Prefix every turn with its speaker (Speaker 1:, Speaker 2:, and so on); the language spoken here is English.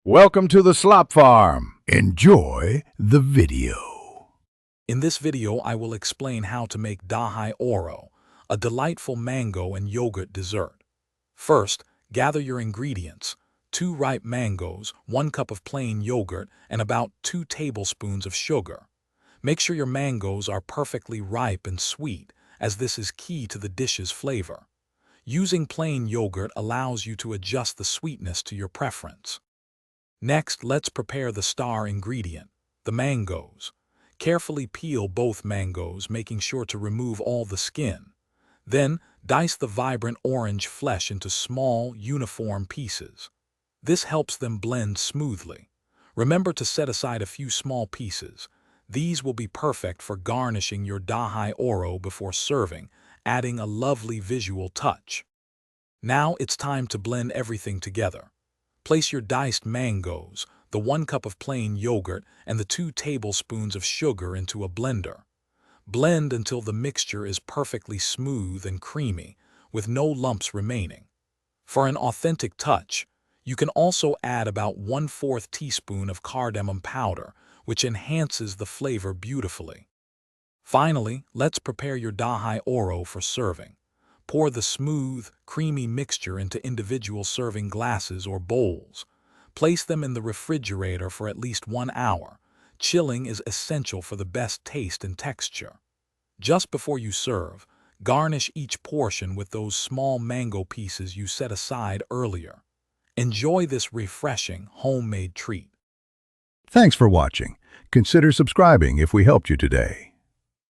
Speaker 1: Welcome to the Slop Farm. Enjoy the video.
Speaker 2: In this video, I will explain how to make Dahi Oro, a delightful mango and yogurt dessert. First, gather your ingredients: 2 ripe mangoes, 1 cup of plain yogurt, and about 2 tablespoons of sugar. Make sure your mangoes are perfectly ripe and sweet, as this is key to the dish's flavor. Using plain yogurt allows you to adjust the sweetness to your preference. Next, let's prepare the star ingredient, the mangoes. Carefully peel both mangoes, making sure to remove all the skin. Then, dice the vibrant orange flesh into small, uniform pieces. This helps them blend smoothly. Remember to set aside a few small pieces. These will be perfect for garnishing your Dahi Oro before serving, adding a lovely visual touch. Now it's time to blend everything together. Place your diced mangoes, the 1 cup of plain yogurt, and the 2 tablespoons of sugar into a blender. Blend until the mixture is perfectly smooth and creamy, with no lumps remaining. For an authentic touch, you can also add about 1/4 teaspoon of cardamom powder, which enhances the flavor beautifully. Finally, let's prepare your Dahi Oro for serving. Pour the smooth, creamy mixture into individual serving glasses or bowls. Place them in the refrigerator for at least 1 hour. Chilling is essential for the best taste and texture. Just before you serve, garnish each portion with those small mango pieces you set aside earlier. Enjoy this refreshing, homemade treat.
Speaker 1: Thanks for watching. Consider subscribing if we helped you today.